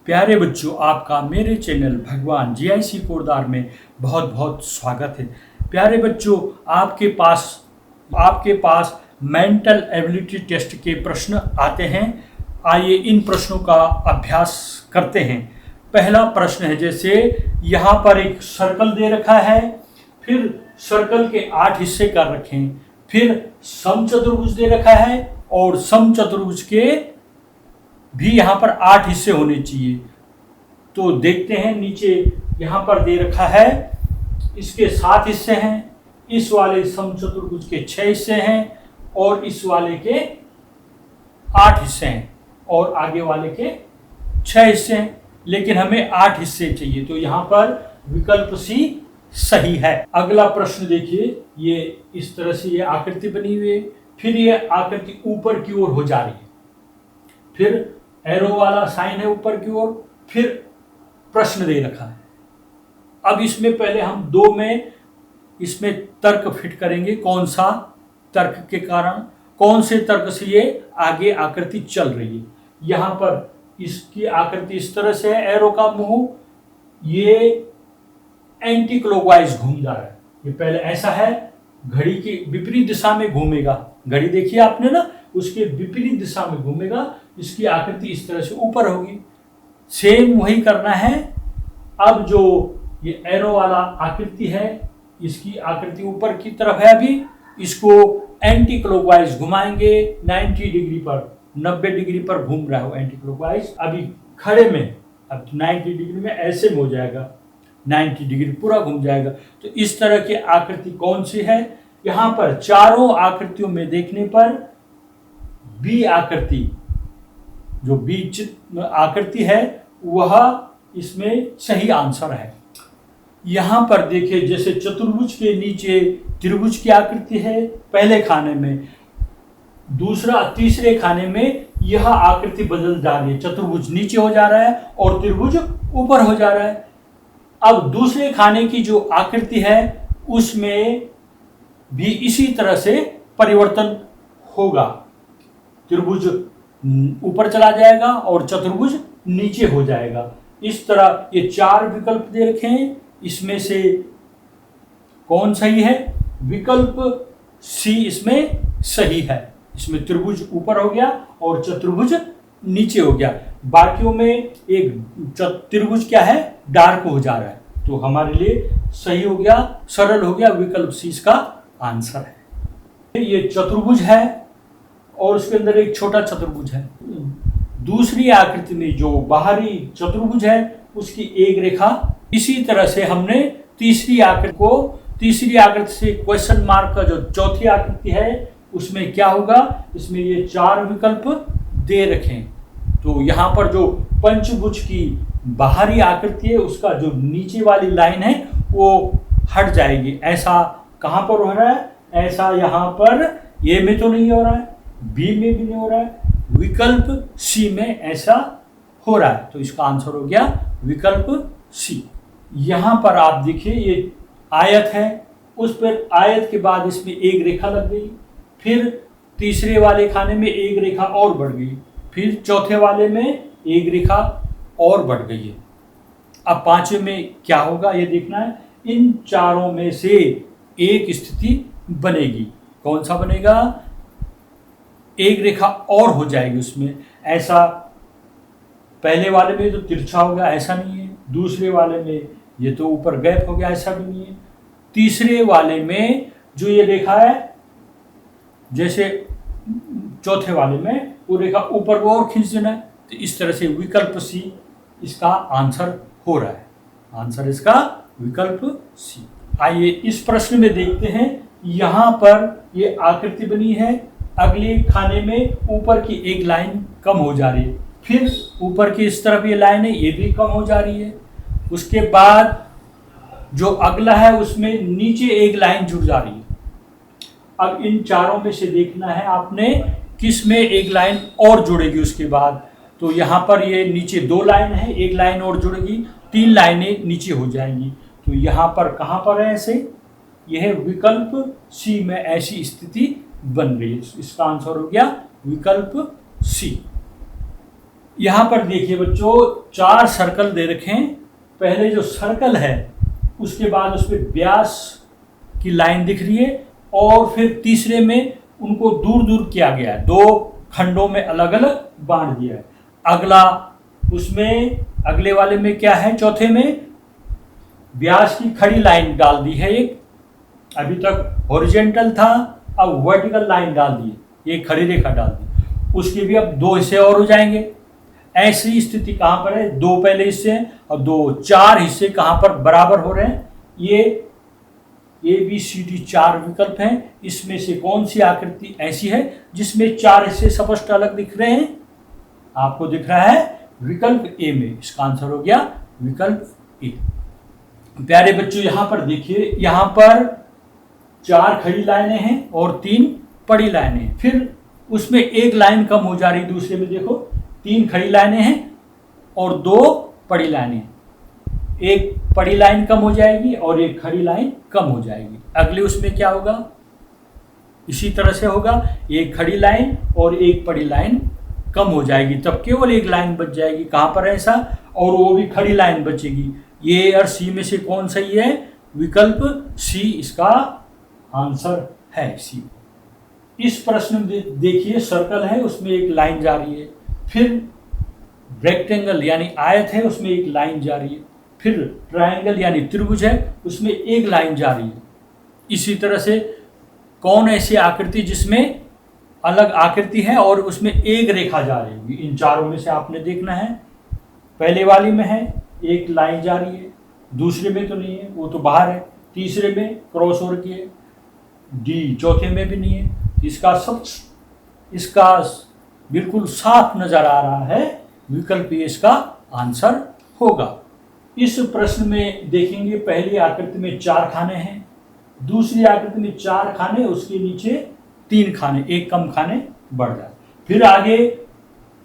प्यारे बच्चों, आपका मेरे चैनल भगवान जीआईसी कोरदार में बहुत बहुत स्वागत है। प्यारे बच्चों, आपके पास मेंटल एबिलिटी टेस्ट के प्रश्न आते हैं। आइए इन प्रश्नों का अभ्यास करते हैं। पहला प्रश्न है, जैसे यहाँ पर एक सर्कल दे रखा है, फिर सर्कल के 8 हिस्से कर रखे हैं, फिर समचतुर्भुज दे रखा है और समचतुर्भुज के भी यहाँ पर 8 हिस्से होने चाहिए। तो देखते हैं, नीचे यहाँ पर दे रखा है, इसके 7 हिस्से हैं, इस वाले समचतुर्भुज के 6 हिस्से हैं और इस वाले के 8 हिस्से हैं और आगे वाले के 6 हिस्से हैं, लेकिन हमें 8 हिस्से चाहिए। तो यहाँ पर विकल्प सी सही है। अगला प्रश्न देखिए, ये इस तरह से ये आकृति बनी हुई है, फिर ये आकृति ऊपर की ओर हो जा रही है, फिर एरो वाला साइन है ऊपर की ओर, फिर प्रश्न दे रखा है। अब इसमें पहले हम 2 में इसमें तर्क फिट करेंगे। कौन सा तर्क के कारण, कौन से तर्क से ये आगे आकृति चल रही है। यहाँ पर इसकी आकृति इस तरह से है, एरो का मुंह ये एंटी क्लॉकवाइज घूम जा रहा है। ये पहले ऐसा है, घड़ी की विपरीत दिशा में घूमेगा। घड़ी देखिए आपने ना, उसके विपरीत दिशा में घूमेगा। इसकी आकृति इस तरह से ऊपर होगी। सेम वही करना है। अब जो ये एरो वाला आकृति है, इसकी आकृति ऊपर की तरफ है, अभी इसको एंटी क्लॉकवाइज घुमाएंगे 90 डिग्री पर, 90 डिग्री पर घूम रहा हो एंटी क्लॉकवाइज। अभी खड़े में, अब 90 डिग्री में ऐसे में हो जाएगा, 90 डिग्री पूरा घूम जाएगा। तो इस तरह की आकृति कौन सी है। यहाँ पर चारों आकृतियों में देखने पर बी आकृति, जो बीच आकृति है, वह इसमें सही आंसर है। यहाँ पर देखिए, जैसे चतुर्भुज के नीचे त्रिभुज की आकृति है पहले खाने में, तीसरे खाने में यह आकृति बदल जा रही है। चतुर्भुज नीचे हो जा रहा है और त्रिभुज ऊपर हो जा रहा है। अब दूसरे खाने की जो आकृति है उसमें भी इसी तरह से परिवर्तन होगा। त्रिभुज ऊपर चला जाएगा और चतुर्भुज नीचे हो जाएगा। इस तरह ये 4 विकल्प दे रखे हैं, इसमें से कौन सही है। विकल्प सी इसमें सही है। इसमें त्रिभुज ऊपर हो गया और चतुर्भुज नीचे हो गया। बाकियों में एक त्रिभुज क्या है, डार्क हो जा रहा है। तो हमारे लिए सही हो गया, सरल हो गया, विकल्प सी इसका आंसर है। ये चतुर्भुज है और उसके अंदर एक छोटा चतुर्भुज है। दूसरी आकृति में जो बाहरी चतुर्भुज है उसकी एक रेखा, इसी तरह से हमने तीसरी आकृति से क्वेश्चन मार्क का जो चौथी आकृति है उसमें क्या होगा, इसमें ये 4 विकल्प दे रखें। तो यहाँ पर जो पंचभुज की बाहरी आकृति है उसका जो नीचे वाली लाइन है वो हट जाएगी। ऐसा कहाँ पर हो रहा है, ऐसा यहाँ पर ए में तो नहीं हो रहा है, बी में भी नहीं हो रहा है, विकल्प सी में ऐसा हो रहा है। तो इसका आंसर हो गया विकल्प सी। यहाँ पर आप देखिए, ये आयत है, उस पर आयत के बाद इसमें एक रेखा लग गई, फिर तीसरे वाले खाने में एक रेखा और बढ़ गई, फिर चौथे वाले में एक रेखा और बढ़ गई है। अब 5वें में क्या होगा ये देखना है। इन चारों में से एक स्थिति बनेगी। कौन सा बनेगा, एक रेखा और हो जाएगी उसमें। ऐसा पहले वाले में तो तिरछा हो गया, ऐसा नहीं है। दूसरे वाले में ये तो ऊपर गैप हो गया, ऐसा भी नहीं है। तीसरे वाले में जो ये रेखा है, जैसे चौथे वाले में वो रेखा ऊपर को और खींच देना है। तो इस तरह से विकल्प सी इसका आंसर हो रहा है। आंसर इसका विकल्प सी। आइए इस प्रश्न में देखते हैं। यहाँ पर ये आकृति बनी है, अगले खाने में ऊपर की एक लाइन कम हो जा रही है, फिर ऊपर की इस तरफ ये लाइन है, ये भी कम हो जा रही है। उसके बाद जो अगला है उसमें नीचे एक लाइन जुड़ जा रही है। अब इन चारों में से देखना है आपने किस में एक लाइन और जुड़ेगी उसके बाद। तो यहाँ पर ये नीचे 2 लाइन है, एक लाइन और जुड़ेगी, 3 लाइनें नीचे हो जाएंगी। तो यहाँ पर कहाँ पर है ऐसे, यह विकल्प सी में ऐसी स्थिति बन रही है। इसका आंसर हो गया विकल्प सी। यहाँ पर देखिए बच्चों 4 सर्कल दे रखे हैं। पहले जो सर्कल है उसके बाद उस पर व्यास की लाइन दिख रही है और फिर तीसरे में उनको दूर दूर किया गया है, 2 खंडों में अलग अलग बांट दिया है। अगला उसमें अगले वाले में क्या है, चौथे में व्यास की खड़ी लाइन डाल दी है एक, अभी तक हॉरिजॉन्टल था अब वर्टिकल लाइन डाल दी, एक खड़ी रेखा डाल दी, उसके भी अब 2 हिस्से और हो जाएंगे। ऐसी स्थिति कहाँ पर है, 2 पहले हिस्से हैं और 2 4 हिस्से कहाँ पर बराबर हो रहे हैं। ये ABCD 4 विकल्प हैं, इसमें से कौन सी आकृति ऐसी है जिसमें 4 हिस्से स्पष्ट अलग दिख रहे हैं, आपको दिख रहा है विकल्प ए में। इसका आंसर हो गया विकल्प ए। प्यारे बच्चों यहाँ पर देखिए, यहाँ पर 4 खड़ी लाइनें हैं और 3 पड़ी लाइनें हैं, फिर उसमें एक लाइन कम हो जा रही, दूसरे में देखो 3 खड़ी लाइनें हैं और 2 पड़ी लाइनें हैं, एक पड़ी लाइन कम हो जाएगी और एक खड़ी लाइन कम हो जाएगी। अगले उसमें क्या होगा, इसी तरह से होगा, एक खड़ी लाइन और एक पड़ी लाइन कम हो जाएगी, तब केवल एक लाइन बच जाएगी। कहाँ पर ऐसा, और वो भी खड़ी लाइन बचेगी। ये और सी में से कौन सही है, विकल्प सी इसका आंसर है, सी। इस प्रश्न में देखिए सर्कल है उसमें एक लाइन जा रही है, फिर रेक्टेंगल यानी आयत है उसमें एक लाइन जा रही है, फिर ट्रायंगल यानी त्रिभुज है उसमें एक लाइन जा रही है। इसी तरह से कौन ऐसी आकृति जिसमें अलग आकृति है और उसमें एक रेखा जा रही होगी, इन चारों में से आपने देखना है। पहले वाली में है एक लाइन जा रही है, दूसरे में तो नहीं है, वो तो बाहर है, तीसरे में क्रॉस ओवर किए, डी चौथे में भी नहीं है। इसका बिल्कुल साफ नजर आ रहा है, विकल्प ए इसका आंसर होगा। इस प्रश्न में देखेंगे पहली आकृति में 4 खाने हैं, दूसरी आकृति में 4 खाने, उसके नीचे 3 खाने, एक कम खाने बढ़ जाए, फिर आगे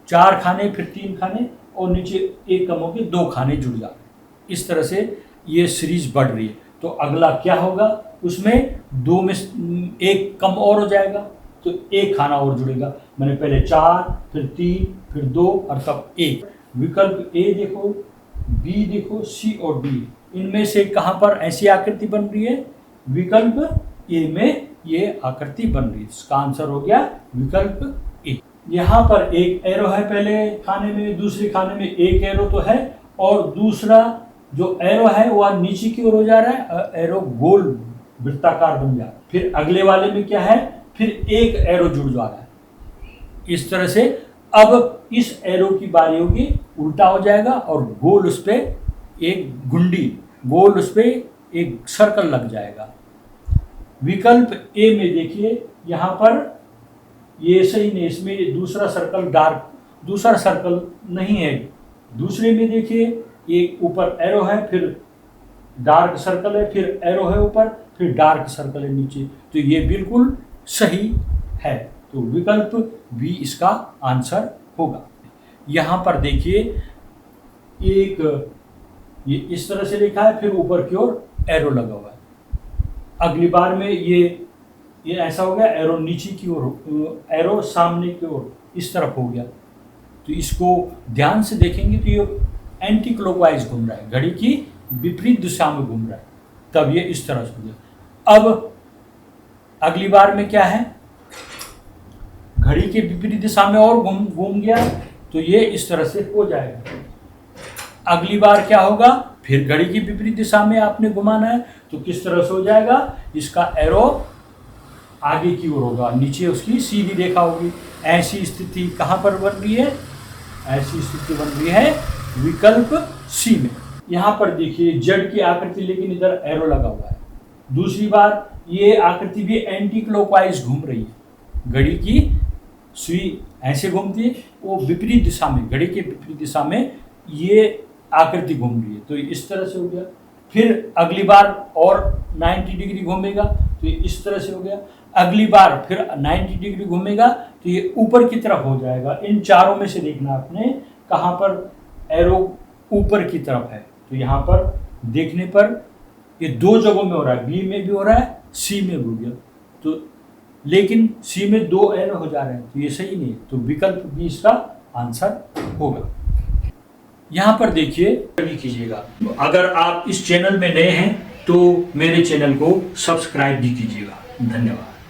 4 खाने फिर 3 खाने और नीचे एक कम होकर 2 खाने जुड़ जाते। इस तरह से ये सीरीज बढ़ रही है। तो अगला क्या होगा, उसमें 2 में एक कम और हो जाएगा तो एक खाना और जुड़ेगा, मैंने पहले 4 फिर 3 फिर 2 और तब 1। विकल्प ए देखो, बी देखो, सी और डी, इनमें से कहाँ पर ऐसी आकृति बन रही है, विकल्प ए में ये आकृति बन रही है। इसका आंसर हो गया विकल्प ए। यहाँ पर एक एरो है पहले खाने में, दूसरे खाने में एक एरो तो है और दूसरा जो एरो है वह नीचे की ओर हो जा रहा है, एरो गोल वृत्ताकार बन जा रहा है। फिर अगले वाले में क्या है, फिर एक एरो जुड़ जा रहा है। इस तरह से अब इस एरो की बारी होगी, उल्टा हो जाएगा और गोल उस पर एक गुंडी, गोल उस पर एक सर्कल लग जाएगा। विकल्प ए में देखिए यहाँ पर ये सही नहीं, इसमें दूसरा सर्कल डार्क, दूसरा सर्कल नहीं है। दूसरे में देखिए एक ऊपर एरो है, फिर डार्क सर्कल है, फिर एरो है ऊपर, फिर डार्क सर्कल है नीचे, तो ये बिल्कुल सही है। तो विकल्प बी इसका आंसर होगा। यहाँ पर देखिए एक ये इस तरह से लिखा है, फिर ऊपर की ओर एरो लगा हुआ है। अगली बार में ये ऐसा हो गया, एरो नीचे की ओर, एरो सामने की ओर इस तरफ हो गया। तो इसको ध्यान से देखेंगे तो ये एंटी क्लॉकवाइज घूम रहा है, घड़ी की विपरीत दिशा में घूम रहा है, तब ये इस तरह से हो गया। अब अगली बार में क्या है, घड़ी के विपरीत दिशा में और घूम गया, तो ये इस तरह से हो जाएगा। अगली बार क्या होगा, फिर घड़ी की विपरीत दिशा में आपने घुमाना है, तो किस तरह से हो जाएगा, इसका एरो आगे की ओर होगा, नीचे उसकी सीधी रेखा होगी। ऐसी स्थिति कहाँ पर बन रही है, ऐसी स्थिति बन रही है विकल्प सी में। यहाँ पर देखिए जेड की आकृति, लेकिन इधर एरो लगा हुआ है। दूसरी बार ये आकृति भी एंटी क्लॉकवाइज घूम रही है, घड़ी की सुई ऐसे घूमती है, वो विपरीत दिशा में, घड़ी के विपरीत दिशा में ये आकृति घूम रही है, तो इस तरह से हो गया। फिर अगली बार और 90 डिग्री घूमेगा, तो ये इस तरह से हो गया। अगली बार फिर 90 डिग्री घूमेगा तो ये ऊपर की तरफ हो जाएगा। इन चारों में से देखना आपने कहाँ पर एरो ऊपर की तरफ है, तो यहाँ पर देखने पर ये 2 जगहों में हो रहा है, बी में भी हो रहा है, सी में भी हो गया, तो लेकिन सी में 2 एरो हो जा रहे हैं, तो ये सही नहीं है, तो विकल्प बी इसका आंसर होगा। यहाँ पर देखिए भी कीजिएगा। अगर आप इस चैनल में नए हैं तो मेरे चैनल को सब्सक्राइब भी कीजिएगा। धन्यवाद।